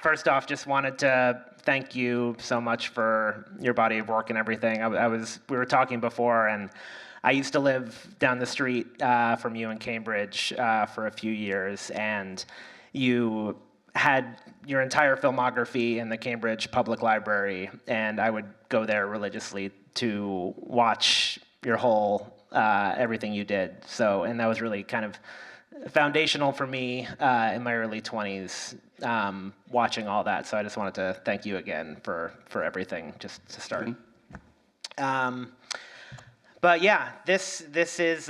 first off, just wanted to thank you so much for your body of work and everything. We were talking before, and I used to live down the street from you in Cambridge for a few years, and you had your entire filmography in the Cambridge Public Library, and I would go there religiously to watch your whole everything you did. So, and that was really kind of foundational for me in my early 20s, watching all that. So I just wanted to thank you again for everything, just to start. But yeah, this is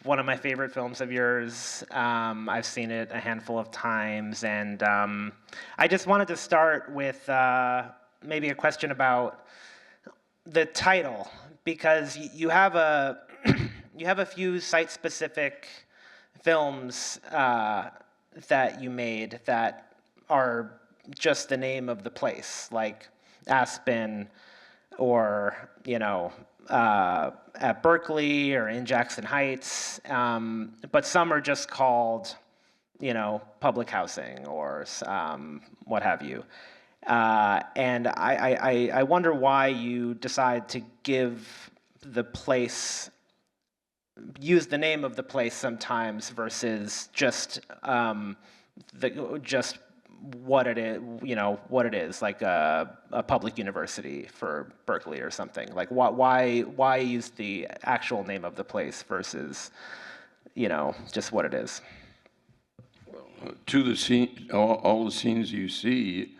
one of my favorite films of yours. I've seen it a handful of times, and I just wanted to start with maybe a question about the title, because you have a you have a few site-specific films that you made that are just the name of the place, like Aspen, or at Berkeley or in Jackson Heights, but some are just called, public housing or what have you. And I wonder why you decide to use the name of the place sometimes versus just what it is, like a public university for Berkeley or something. Like why use the actual name of the place versus just what it is? Well, all the scenes you see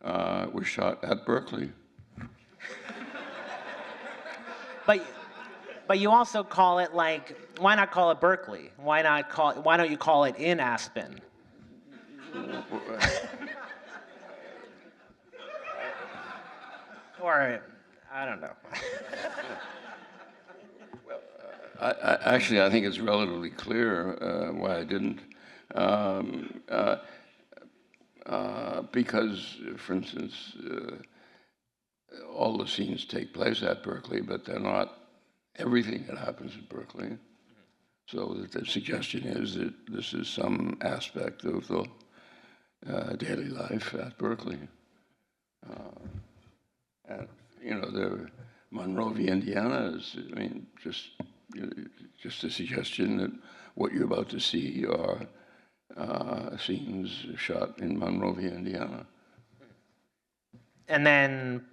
were shot at Berkeley. But you also call it, like, why not call it Berkeley? Why don't you call it in Aspen? Or, I don't know. Well, actually, I think it's relatively clear why I didn't. Because, for instance, all the scenes take place at Berkeley, but they're not everything that happens at Berkeley. So the suggestion is that this is some aspect of the daily life at Berkeley. And the Monrovia, Indiana is, just a suggestion that what you're about to see are scenes shot in Monrovia, Indiana. And then,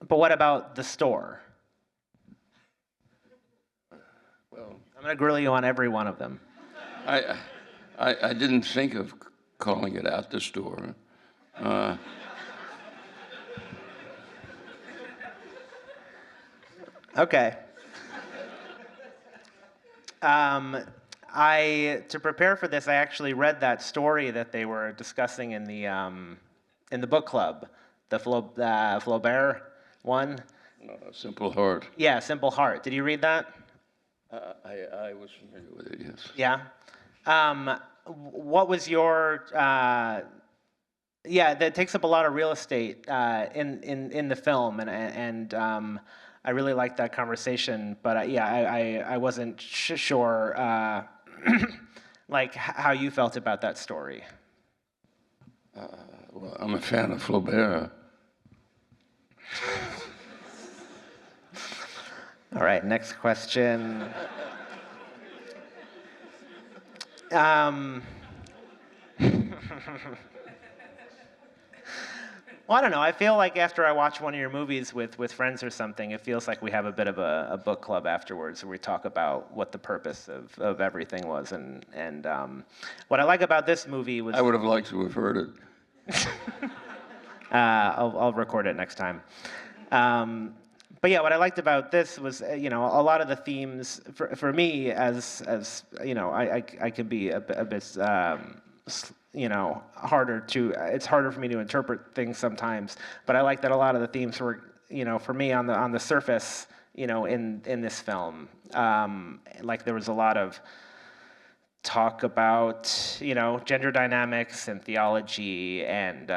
but what about the store? Well, I'm going to grill you on every one of them. I didn't think of calling it at the store. Okay. To prepare for this, I actually read that story that they were discussing in the book club, the Flaubert one. Simple Heart. Yeah, Simple Heart. Did you read that? I was familiar with it, yes. Yeah. What was your? Yeah, that takes up a lot of real estate in the film, and I really liked that conversation. But I wasn't sure like how you felt about that story. Well, I'm a fan of Flaubert. All right, next question. Well, I don't know. I feel like after I watch one of your movies with friends or something, it feels like we have a bit of a book club afterwards where we talk about what the purpose of everything was. And what I like about this movie was... I would have liked to have heard it. I'll record it next time. But yeah, what I liked about this was, a lot of the themes for me, as I can be a bit, harder to. It's harder for me to interpret things sometimes. But I like that a lot of the themes were, for me on the surface, in this film, like there was a lot of talk about, gender dynamics and theology and,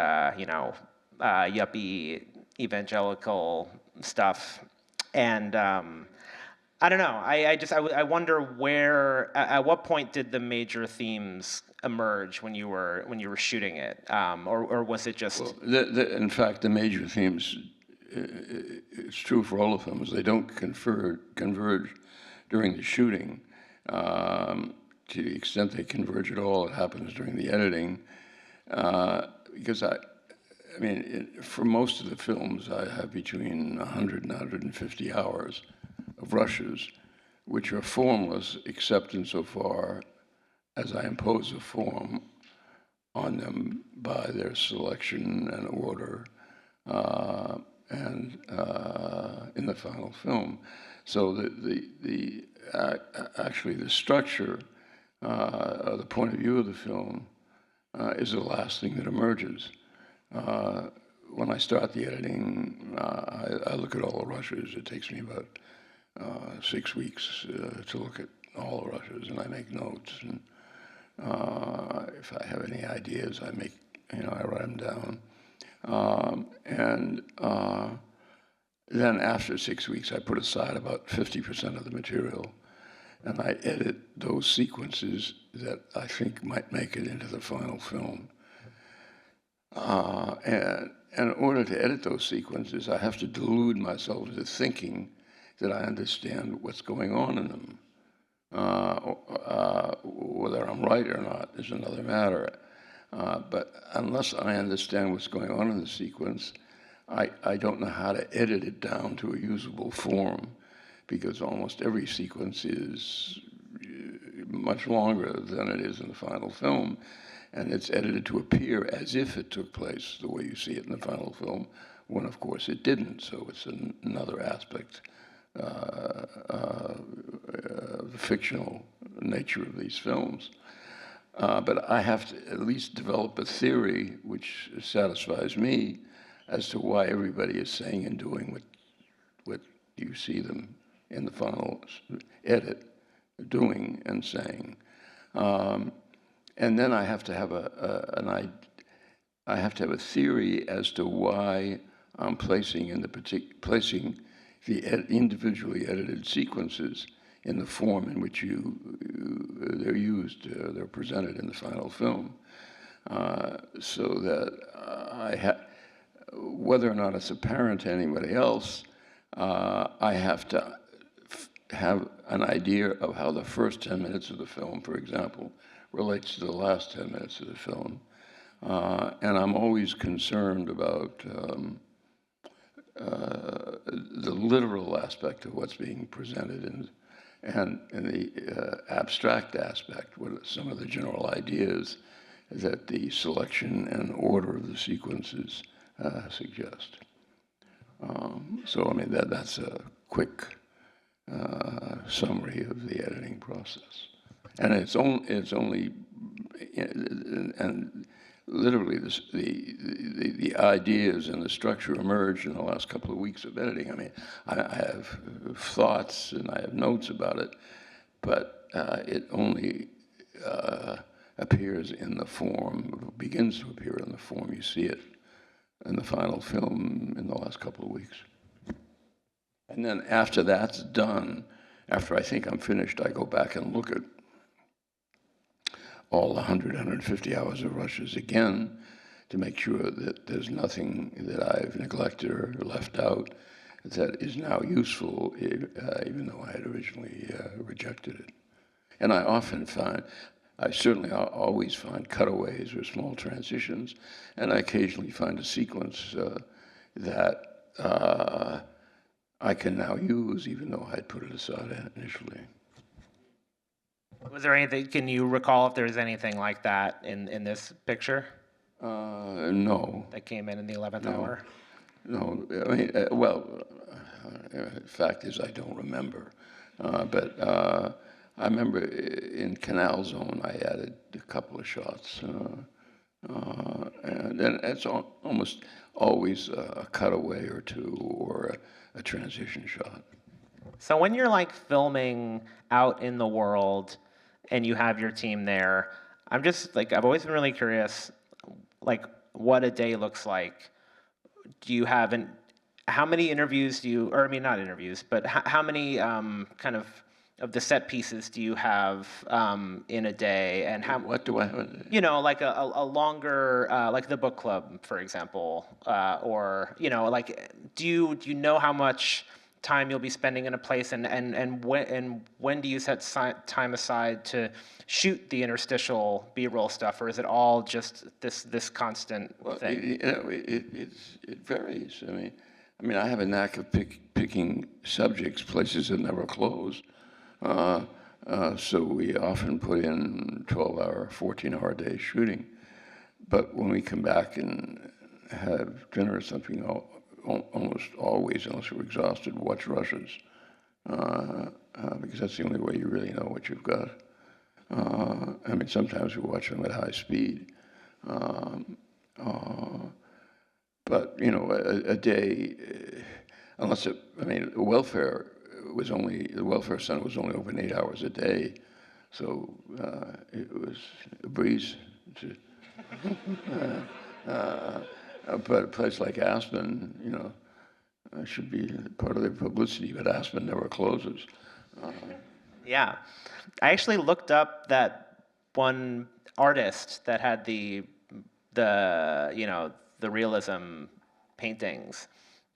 yuppie evangelical stuff. And I don't know. I wonder where, at what point did the major themes emerge when you were shooting it, or was it just? Well, in fact, the major themes, it's true for all the films, they don't converge during the shooting. To the extent they converge at all, it happens during the editing. Because I mean, for most of the films, I have between 100 and 150 hours of rushes, which are formless except insofar as I impose a form on them by their selection and order and in the final film. So actually the structure, the point of view of the film is the last thing that emerges. When I start the editing, I look at all the rushes. It takes me about 6 weeks to look at all the rushes, and I make notes. And if I have any ideas, I write them down. Then after 6 weeks, I put aside about 50% of the material, and I edit those sequences that I think might make it into the final film. And in order to edit those sequences, I have to delude myself into thinking that I understand what's going on in them. Whether I'm right or not is another matter. But unless I understand what's going on in the sequence, I don't know how to edit it down to a usable form, because almost every sequence is much longer than it is in the final film, and it's edited to appear as if it took place the way you see it in the final film, when of course it didn't. So it's another aspect of the fictional nature of these films. But I have to at least develop a theory which satisfies me as to why everybody is saying and doing what you see them in the final edit doing and saying. And then I have to have I have to have a theory as to why I'm placing the individually edited sequences in the form in which they're used, they're presented in the final film, so that whether or not it's apparent to anybody else, I have to have an idea of how the first 10 minutes of the film, for example, relates to the last 10 minutes of the film. And I'm always concerned about the literal aspect of what's being presented and the abstract aspect, what some of the general ideas that the selection and order of the sequences suggest. So I mean, that's a quick summary of the editing process. And it's only and literally the ideas and the structure emerged in the last couple of weeks of editing. I mean, I have thoughts and I have notes about it, but it only appears in the form, begins to appear in the form you see it in the final film in the last couple of weeks. And then after that's done, after I think I'm finished, I go back and look at all 100, 150 hours of rushes again to make sure that there's nothing that I've neglected or left out that is now useful, even though I had originally rejected it. And I certainly always find cutaways or small transitions, and I occasionally find a sequence that I can now use, even though I had put it aside initially. Was there anything? Can you recall if there was anything like that in this picture? No. That came in the 11th hour. No, I mean, the fact is I don't remember. But I remember in Canal Zone I added a couple of shots, and then it's almost always a cutaway or two or a transition shot. So when you're like filming out in the world and you have your team there, I'm just like, I've always been really curious, like what a day looks like. Do you have how many interviews do you, or I mean, not interviews, but how many kind of the set pieces do you have in a day, and how? What do I have? Like a longer, like the book club, for example, or like do you know how much time you'll be spending in a place, and when do you set time aside to shoot the interstitial B-roll stuff, or is it all just this constant thing? It varies. I mean, I have a knack of picking subjects, places that never close. So we often put in 12-hour, 14-hour day shooting. But when we come back and have dinner or something, almost always, unless we're exhausted, watch rushes. Because that's the only way you really know what you've got. I mean, sometimes we watch them at high speed. But, a day, unless the welfare center was only open 8 hours a day. So it was a breeze. But a place like Aspen, should be part of their publicity, but Aspen never closes. Yeah. I actually looked up that one artist that had the realism paintings.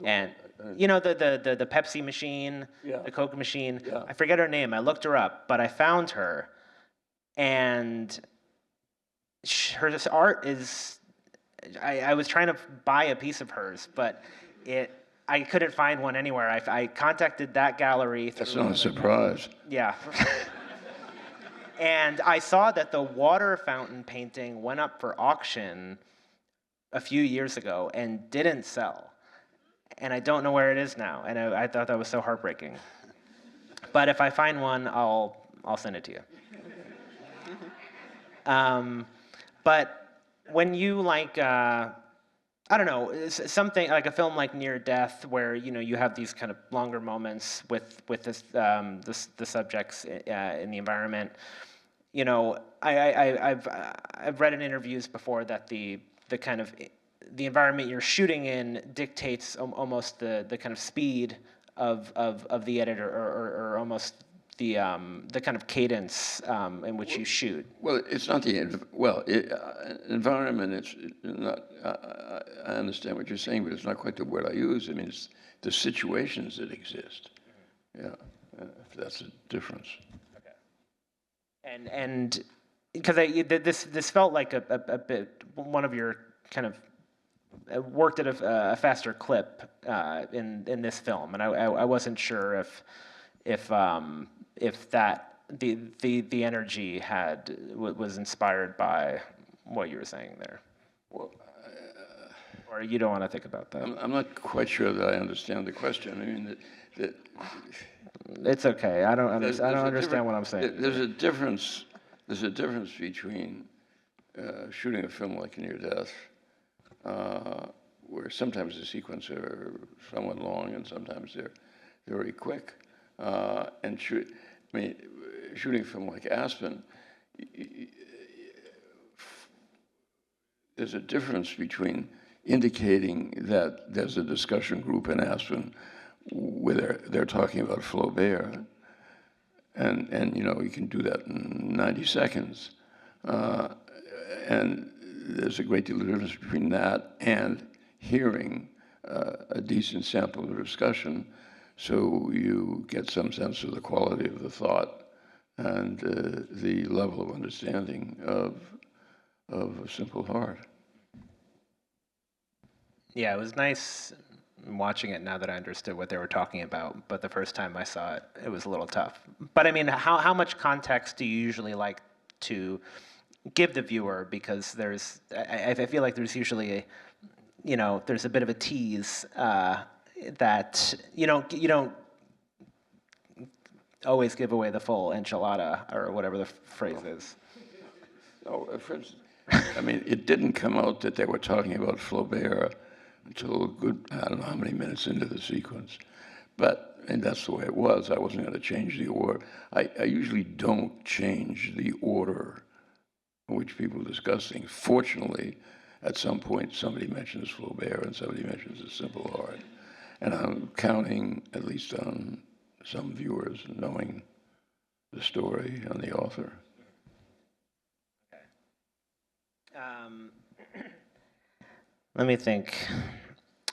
And the Pepsi machine, Yeah. the Coke machine. Yeah. I forget her name. I looked her up, but I found her, and her art is. I was trying to buy a piece of hers, but I couldn't find one anywhere. I contacted that gallery. That's not a surprise. Yeah. And I saw that the water fountain painting went up for auction a few years ago and didn't sell. And I don't know where it is now. And I thought that was so heartbreaking. But if I find one, I'll send it to you. But when you I don't know, something like a film like Near Death, where you have these kind of longer moments with the subjects in the environment. I've read in interviews before that the kind of the environment you're shooting in dictates almost the kind of speed of the editor, or almost the kind of cadence in which you shoot. Well, it's not environment. It's not. I understand what you're saying, but it's not quite the word I use. I mean, it's the situations that exist. Yeah, if that's a difference. Okay. And because this felt like a bit one of your kind of worked at a faster clip in this film, and I wasn't sure if that the energy was inspired by what you were saying there. Well, or you don't want to think about that. I'm not quite sure that I understand the question. I mean, that it's okay. I don't understand what I'm saying. There's a difference. There's a difference between shooting a film like Near Death, where sometimes the sequences are somewhat long and sometimes they're very quick, and shooting a film like Aspen. There's a difference between indicating that there's a discussion group in Aspen where they're talking about Flaubert, and you can do that in 90 seconds, and there's a great deal of difference between that and hearing a decent sample of discussion, so you get some sense of the quality of the thought and the level of understanding of a simple heart. Yeah, it was nice watching it now that I understood what they were talking about, but the first time I saw it, it was a little tough. But I mean, how much context do you usually like to give the viewer? Because I feel like there's usually, there's a bit of a tease that you don't always give away the full enchilada, or whatever the phrase is. No, for instance, I mean, it didn't come out that they were talking about Flaubert until a good, I don't know how many minutes into the sequence. And that's the way it was. I wasn't going to change the order. I usually don't change the order in which people discuss things. Fortunately, at some point, somebody mentions Flaubert and somebody mentions A Simple Heart. and I'm counting at least on some viewers knowing the story and the author. Let me think.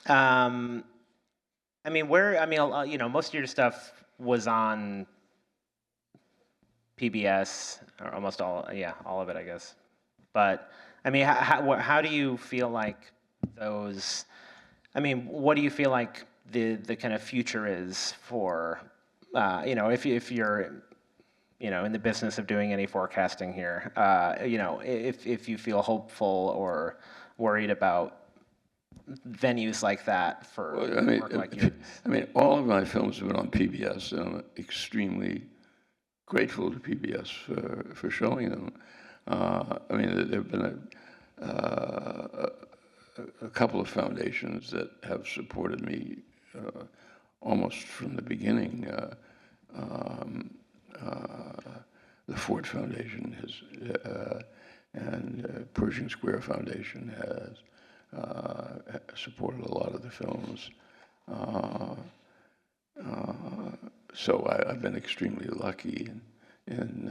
You know, most of your stuff was on PBS, or almost all, yeah, all of it, I guess. But, I mean, how do you feel like those, I mean, what do you feel like the kind of future is for, you know, if you're, you know, in the business of doing any forecasting here, you know, if you feel hopeful or worried about venues like that for work like yours? I mean, all of my films have been on PBS, and I'm extremely grateful to PBS for showing them. I mean, there have been a couple of foundations that have supported me almost from the beginning. The Ford Foundation has, and Pershing Square Foundation has supported a lot of the films. So I've been extremely lucky in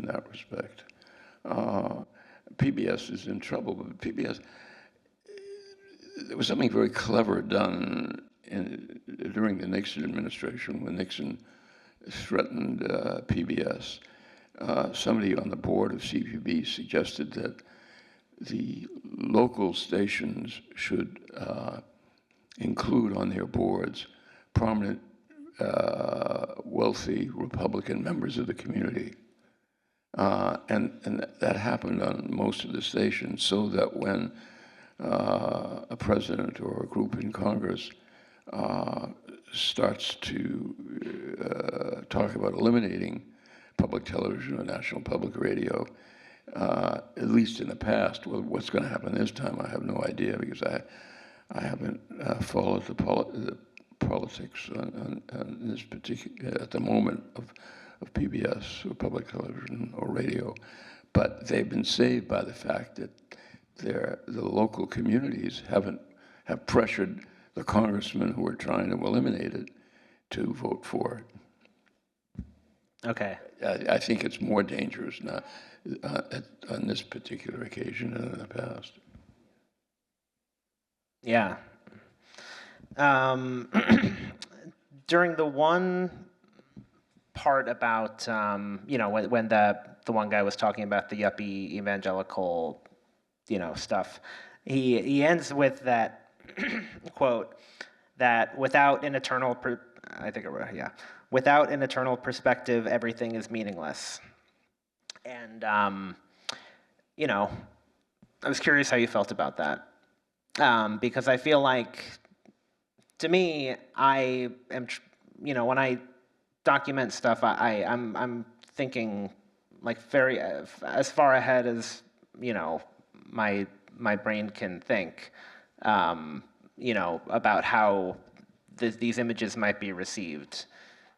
that respect. PBS is in trouble, but PBS, there was something very clever done during the Nixon administration when Nixon threatened PBS. Somebody on the board of CPB suggested that the local stations should include on their boards prominent, wealthy Republican members of the community. And that happened on most of the stations, so that when a president or a group in Congress starts to talk about eliminating public television or national public radio, at least in the past. Well, what's going to happen this time, I have no idea, because I haven't followed the politics on this particular, at the moment, of PBS or public television or radio. But they've been saved by the fact that the local communities have pressured the congressmen who are trying to eliminate it to vote for it. Okay. I think it's more dangerous now on this particular occasion than in the past. Yeah. During the one part about, you know, when the one guy was talking about the yuppie evangelical, you know, stuff, he ends with that quote that without an eternal, without an eternal perspective, everything is meaningless. And, you know, I was curious how you felt about that. Because I feel like, to me, I am, you know, when I document stuff, I'm thinking like very as far ahead as, you know, my brain can think, you know, about how these images might be received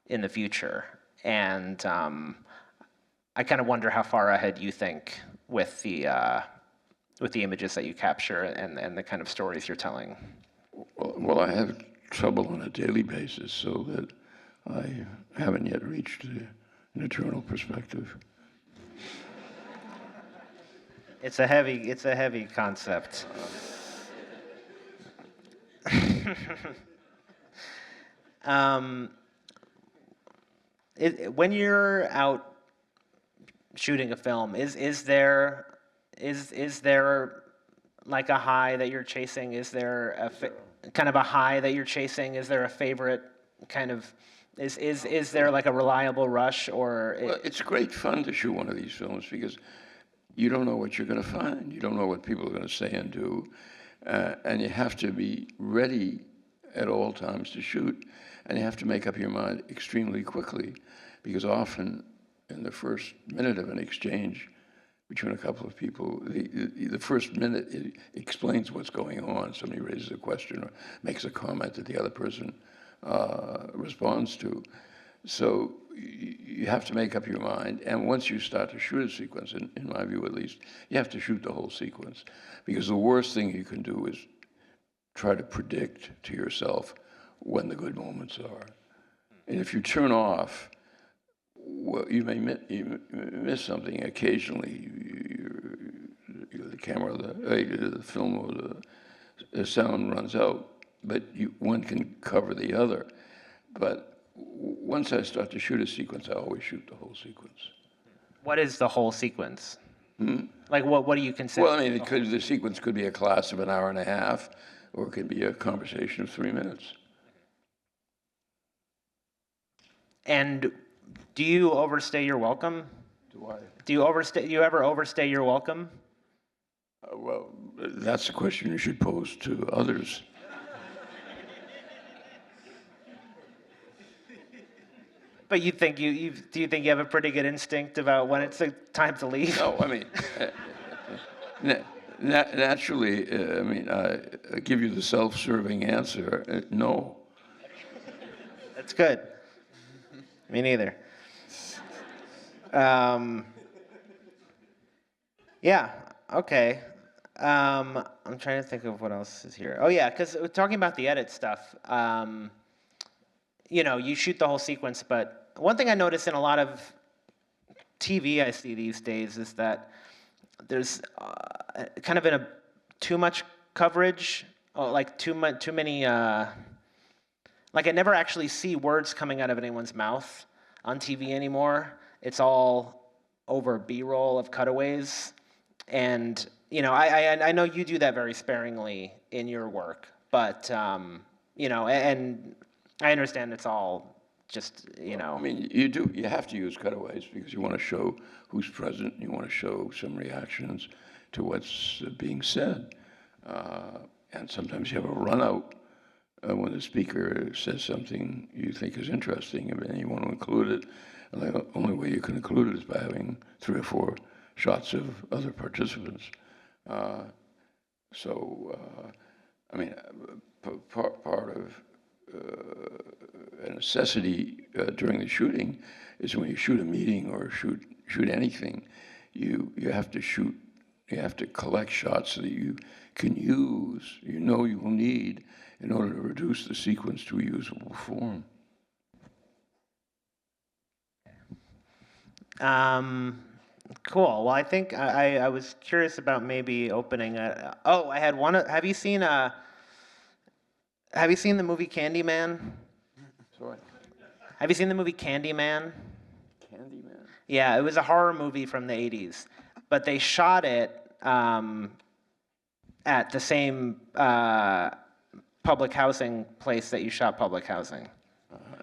in the future. And I kind of wonder how far ahead you think with the images that you capture and the kind of stories you're telling. Well, I have trouble on a daily basis, so that I haven't yet reached an eternal perspective. It's a heavy concept. When you're out shooting a film, is there like a high that you're chasing? Is there kind of a high that you're chasing? Is there a favorite kind of? Is there like a reliable rush or? Well, it's great fun to shoot one of these films because you don't know what you're going to find. You don't know what people are going to say and do, and you have to be ready at all times to shoot, and you have to make up your mind extremely quickly, because often in the first minute of an exchange between a couple of people, the first minute it explains what's going on. Somebody raises a question or makes a comment that the other person responds to. So you have to make up your mind, and once you start to shoot a sequence, in my view at least, you have to shoot the whole sequence, because the worst thing you can do is try to predict to yourself when the good moments are. And if you turn off, well, you may miss something occasionally. The camera, the film, or the sound runs out, but one can cover the other. But once I start to shoot a sequence, I always shoot the whole sequence. What is the whole sequence? Like, what do you consider? Well, I mean, the sequence could be a class of an hour and a half, or it could be a conversation of 3 minutes. And do you overstay your welcome? Do I? Do you ever overstay your welcome? Well, that's a question you should pose to others. But you think do you think you have a pretty good instinct about when it's time to leave? No, I mean, naturally, I mean, I give you the self-serving answer, no. That's good. Me neither. Yeah, okay. I'm trying to think of what else is here. Oh yeah, because talking about the edit stuff, you shoot the whole sequence, but one thing I notice in a lot of TV I see these days is that there's kind of too much coverage, like too many. Like I never actually see words coming out of anyone's mouth on TV anymore. It's all over B-roll of cutaways, and I know you do that very sparingly in your work, but and I understand it's all just I mean, you have to use cutaways because you want to show who's present. You want to show some reactions to what's being said, and sometimes you have a run out. When the speaker says something you think is interesting and you want to include it, and the only way you can include it is by having 3 or 4 shots of other participants. I mean, part of a necessity during the shooting is when you shoot a meeting or shoot anything, you have to collect shots that you can use, you will need in order to reduce the sequence to a usable form. Cool. Well, I think I was curious about maybe opening a. Oh, I had one. Have you seen the movie Candyman? Sorry. Have you seen the movie Candyman? Candyman? Yeah, it was a horror movie from the 80s, but they shot it at the same public housing place that you shot Public Housing.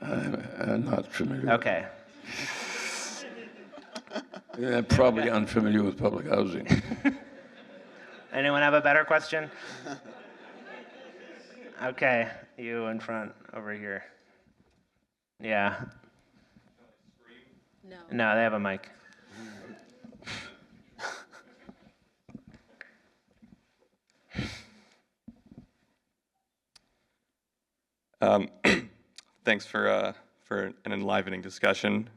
I'm not familiar. Okay. I'm probably unfamiliar with public housing. Anyone have a better question? Okay, you in front over here. Yeah. No, they have a mic. Thanks for an enlivening discussion.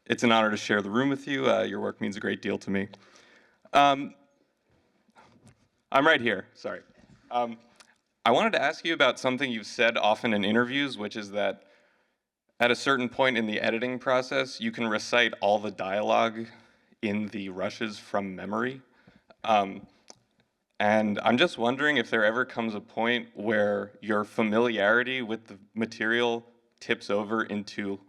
It's an honor to share the room with you. Your work means a great deal to me. I'm right here, sorry. I wanted to ask you about something you've said often in interviews, which is that at a certain point in the editing process, you can recite all the dialogue in the rushes from memory. And I'm just wondering if there ever comes a point where your familiarity with the material tips over into,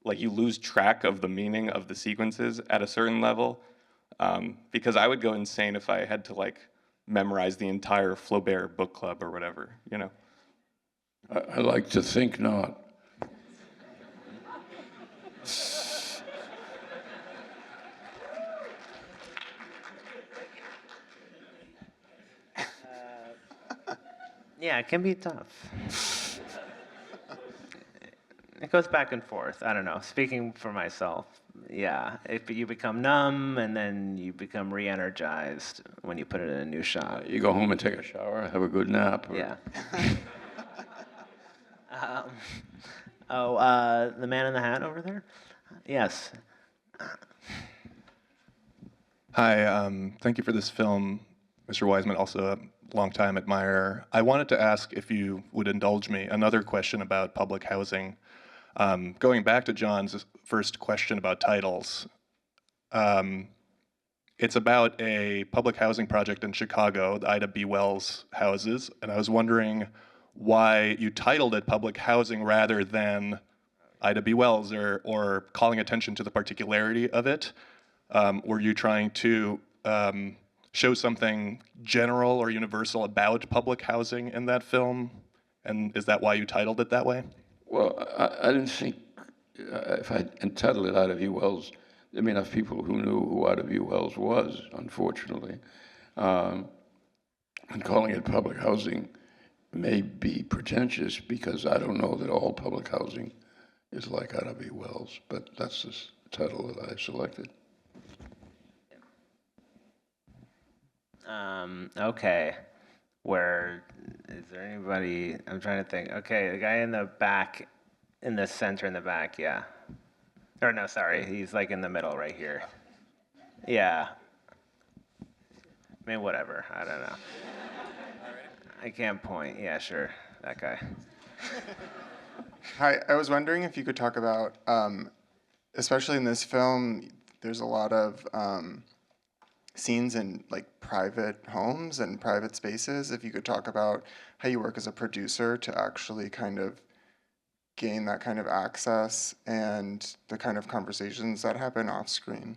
like, you lose track of the meaning of the sequences at a certain level. Because I would go insane if I had to, like, memorize the entire Flaubert book club or whatever, I like to think not. Yeah, it can be tough. It goes back and forth. I don't know. Speaking for myself, yeah. If you become numb and then you become re-energized when you put it in a new shot. You go home and take a shower, have a good nap. Yeah. The man in the hat over there? Yes. Hi, thank you for this film, Mr. Wiseman. Also, longtime admirer. I wanted to ask if you would indulge me another question about public housing. Going back to John's first question about titles, it's about a public housing project in Chicago, the Ida B. Wells houses, and I was wondering why you titled it public housing rather than Ida B. Wells, or calling attention to the particularity of it. Were you trying to show something general or universal about public housing in that film? And is that why you titled it that way? Well, I didn't think if I entitled it Ida B. Wells, there'd be enough people who knew who Ida B. Wells was, unfortunately. And calling it public housing may be pretentious because I don't know that all public housing is like Ida B. Wells, but that's the title that I selected. Okay. Where is there anybody? I'm trying to think. Okay, the guy in the back, in the center in the back, yeah. Or no, sorry, he's like in the middle right here. Yeah. I mean, whatever. I don't know. I can't point. Yeah, sure. That guy. Hi, I was wondering if you could talk about, especially in this film, there's a lot of scenes in like private homes and private spaces. If you could talk about how you work as a producer to actually kind of gain that kind of access and the kind of conversations that happen off screen.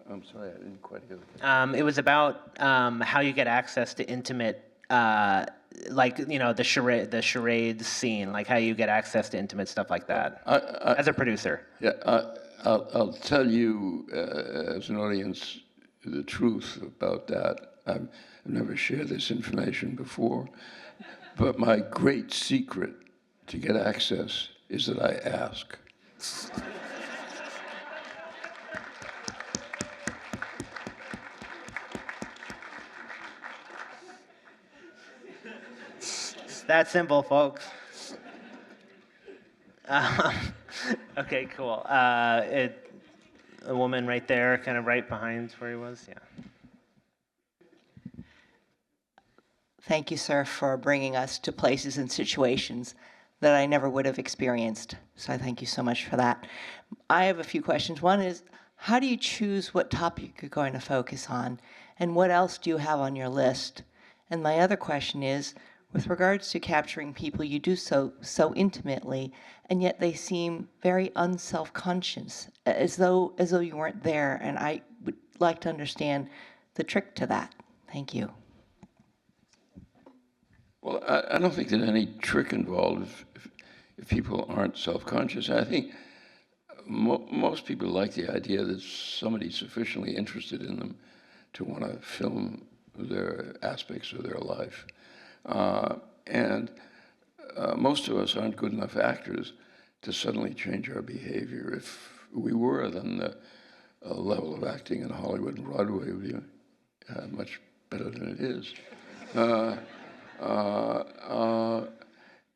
I'm sorry, I didn't quite hear that. It was about how you get access to intimate, like, you know, the charades scene, like how you get access to intimate stuff like that as a producer. Yeah, I'll tell you as an audience the truth about that. I've never shared this information before, but my great secret to get access is that I ask. It's that simple, folks. Okay, cool. A woman right there, kind of right behind where he was, yeah. Thank you, sir, for bringing us to places and situations that I never would have experienced. So I thank you so much for that. I have a few questions. One is, how do you choose what topic you're going to focus on? And what else do you have on your list? And my other question is, with regards to capturing people, you do so intimately, and yet they seem very unself-conscious, as though you weren't there. And I would like to understand the trick to that. Thank you. Well, I don't think there's any trick involved if people aren't self-conscious. I think most people like the idea that somebody's sufficiently interested in them to want to film their aspects of their life. And most of us aren't good enough actors to suddenly change our behavior. If we were, then the level of acting in Hollywood and Broadway would be much better than it is.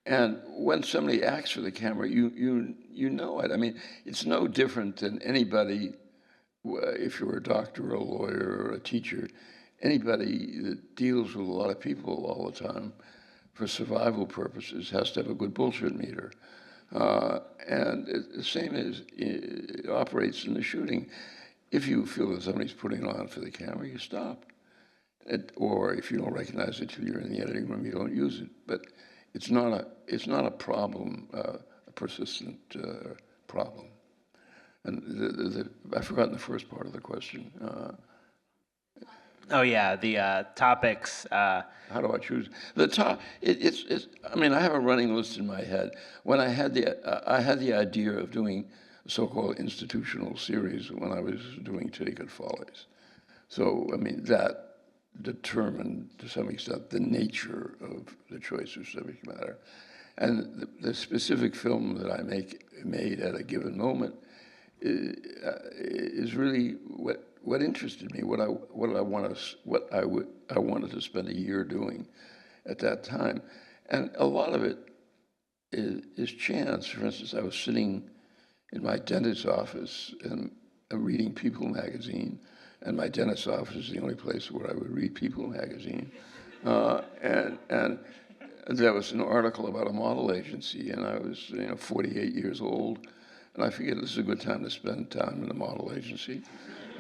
And when somebody acts for the camera, you know it. I mean, it's no different than anybody, if you're a doctor or a lawyer or a teacher, anybody that deals with a lot of people all the time for survival purposes has to have a good bullshit meter. And the same as it operates in the shooting. If you feel that somebody's putting it on for the camera, you stop. Or if you don't recognize it till you're in the editing room, you don't use it. But it's not a problem, a persistent problem. And I've forgotten the first part of the question. Oh yeah, the topics. How do I choose the top? I mean, I have a running list in my head. When I had the idea of doing a so-called institutional series when I was doing Titicut Follies. So I mean that determined to some extent the nature of the choice of subject matter, and the specific film that I made at a given moment is really what interested me, what I wanted to spend a year doing at that time, and a lot of it is chance. For instance, I was sitting in my dentist's office and reading People magazine, and my dentist's office is the only place where I would read People magazine. And there was an article about a model agency, and I was 48 years old, and I figured this is a good time to spend time in the model agency.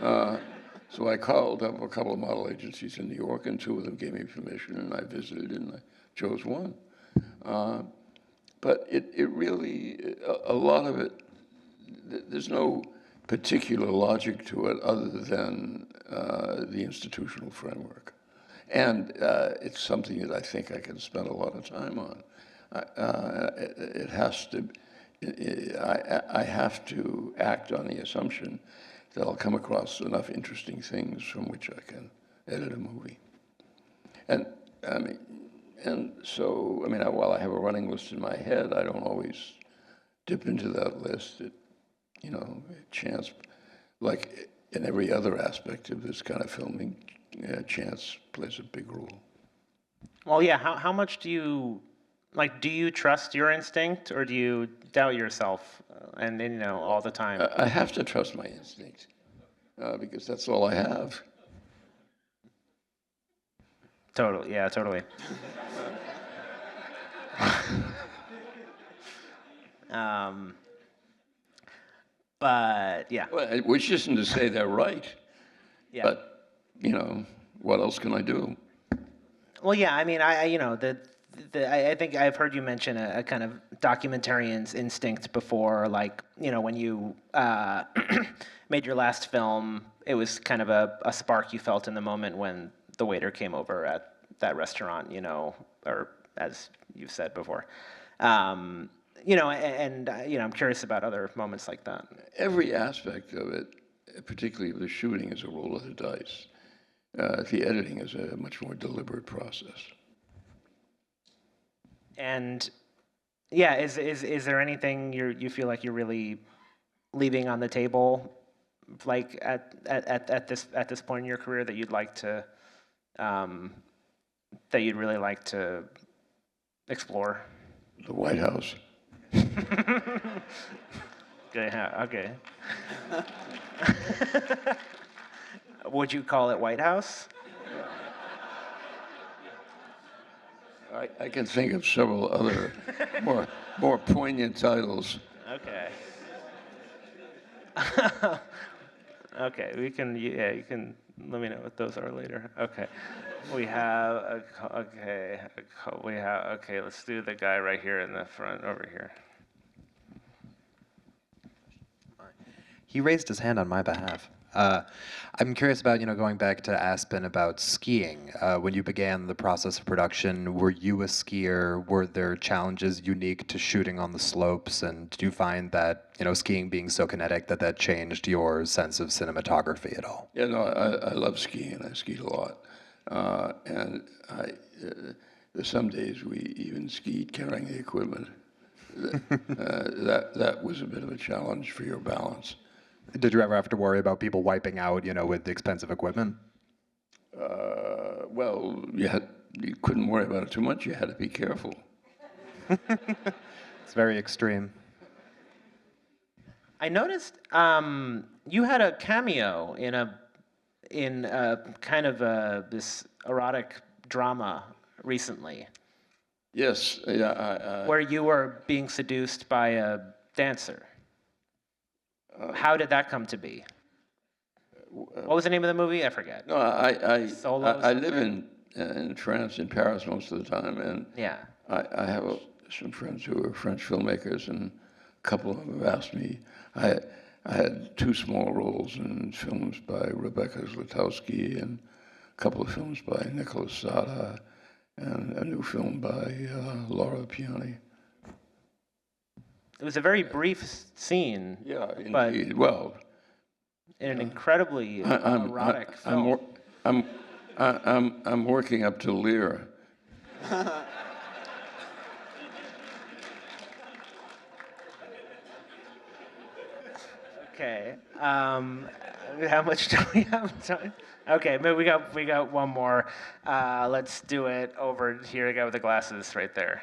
So I called up a couple of model agencies in New York, and 2 of them gave me permission, and I visited, and I chose one. But it really, a lot of it, there's no particular logic to it other than the institutional framework. And it's something that I think I can spend a lot of time on. It has to, I have to act on the assumption that I'll come across enough interesting things from which I can edit a movie. And so while I have a running list in my head, I don't always dip into that list. Chance, like in every other aspect of this kind of filming, chance plays a big role. Well, yeah. How much do you trust your instinct, or do you doubt yourself, and all the time? I have to trust my instinct because that's all I have. Totally. Yeah. Totally. But yeah. Well, which isn't to say they're right. Yeah. But what else can I do? Well, yeah. I mean, I think I've heard you mention a kind of documentarian's instinct before, like, when you made your last film, it was kind of a spark you felt in the moment when the waiter came over at that restaurant, or as you've said before. I'm curious about other moments like that. Every aspect of it, particularly the shooting, is a roll of the dice. The editing is a much more deliberate process. And yeah, is there anything you feel like you're really leaving on the table, like at this point in your career, that you'd like to that you'd really like to explore? The White House. Okay. Would you call it White House? I can think of several other more poignant titles. Okay. Okay, you can let me know what those are later. Okay. Let's do the guy right here in the front over here. He raised his hand on my behalf. I'm curious about, going back to Aspen, about skiing. When you began the process of production, were you a skier? Were there challenges unique to shooting on the slopes? And did you find that, skiing being so kinetic, that changed your sense of cinematography at all? Yeah, no, I love skiing. I skied a lot. And some days we even skied carrying the equipment. That was a bit of a challenge for your balance. Did you ever have to worry about people wiping out, with the expensive equipment? Well, you couldn't worry about it too much. You had to be careful. It's very extreme. I noticed you had a cameo in kind of this erotic drama recently. Yes, yeah. Where you were being seduced by a dancer. How did that come to be? What was the name of the movie? I forget. No, I live something? in France, in Paris most of the time, and Yeah. I have some friends who are French filmmakers, and a couple of them have asked me. I had 2 small roles in films by Rebecca Zlotowski and a couple of films by Nicholas Sada and a new film by Laura Piani. It was a very brief scene. Yeah, but indeed. Well, in an incredibly erotic film. I'm working up to Lear. Okay. How much do we have time? Okay, maybe we got one more. Let's do it over here. The guy with the glasses right there.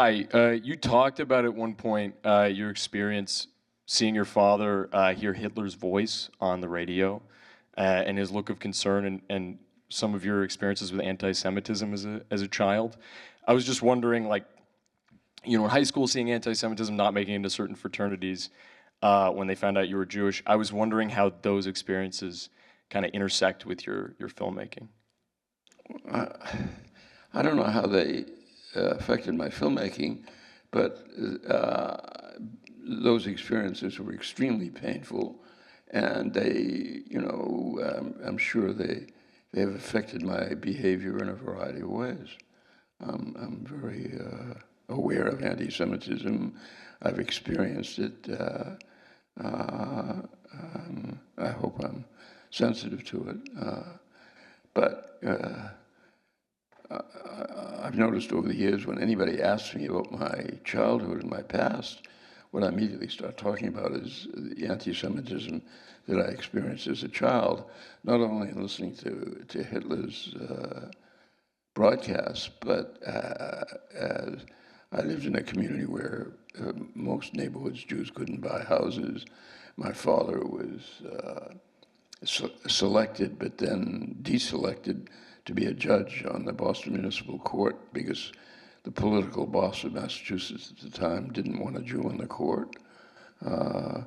Hi. You talked about at one point your experience seeing your father hear Hitler's voice on the radio and his look of concern and some of your experiences with anti-Semitism as a child. I was just wondering, like, you know, in high school, seeing anti-Semitism not making it into certain fraternities when they found out you were Jewish, I was wondering how those experiences kind of intersect with your filmmaking. I don't know how they affected my filmmaking, but those experiences were extremely painful, and they, you know, I'm sure they have affected my behavior in a variety of ways. I'm very aware of anti-Semitism. I've experienced it. I hope I'm sensitive to it. But I've noticed over the years when anybody asks me about my childhood and my past, what I immediately start talking about is the anti-Semitism that I experienced as a child, not only in listening to Hitler's broadcasts, but as I lived in a community where most neighborhoods Jews couldn't buy houses. My father was selected, but then deselected to be a judge on the Boston Municipal Court because the political boss of Massachusetts at the time didn't want a Jew on the court. I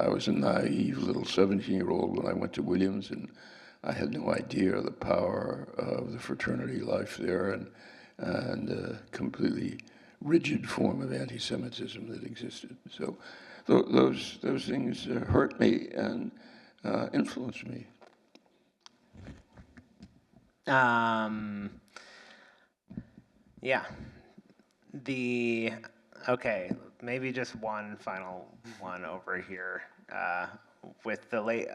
was a naive little 17-year-old when I went to Williams, and I had no idea the power of the fraternity life there and a completely rigid form of anti-Semitism that existed. So those things hurt me and influenced me. Yeah. Okay, maybe just one final one over here with the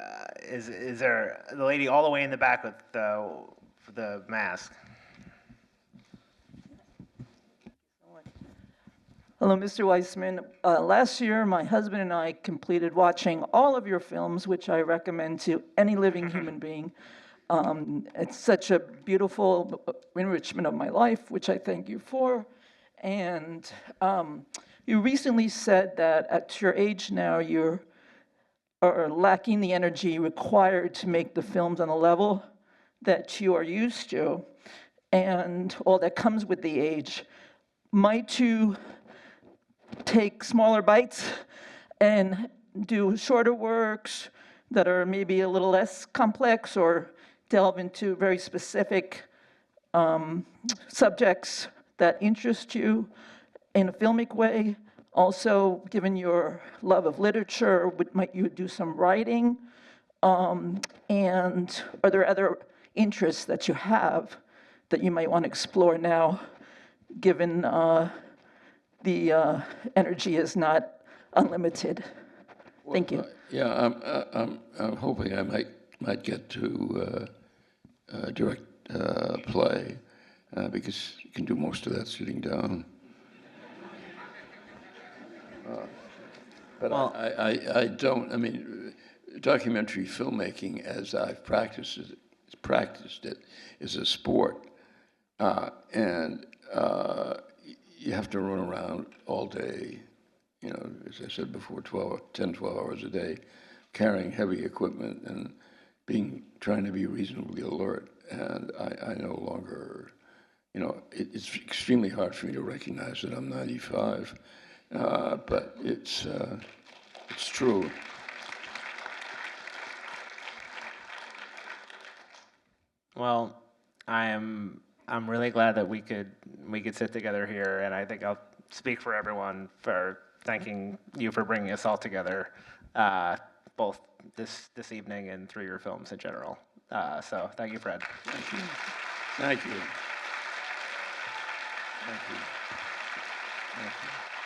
is there the lady all the way in the back with the mask? Hello, Mr. Weissman. Last year, my husband and I completed watching all of your films, which I recommend to any living human being. It's such a beautiful enrichment of my life, which I thank you for. And you recently said that at your age now, you are lacking the energy required to make the films on a level that you are used to, and all that comes with the age. Might you take smaller bites and do shorter works that are maybe a little less complex or delve into very specific subjects that interest you in a filmic way? Also, given your love of literature, might you do some writing? And are there other interests that you have that you might want to explore now, given the energy is not unlimited? Thank you. Yeah, I'm hoping I might get to direct play because you can do most of that sitting down. But well, I don't. I mean, documentary filmmaking, as I've practiced it, is a sport, and you have to run around all day, you know, as I said before, 10, 12 hours a day, carrying heavy equipment and trying to be reasonably alert. And I no longer, you know, it's extremely hard for me to recognize that I'm 95, but it's true. Well, I'm really glad that we could sit together here, and I think I'll speak for everyone for thanking you for bringing us all together, both this evening and through your films in general. So thank you, Fred. Thank you. Thank you. Thank you. Thank you.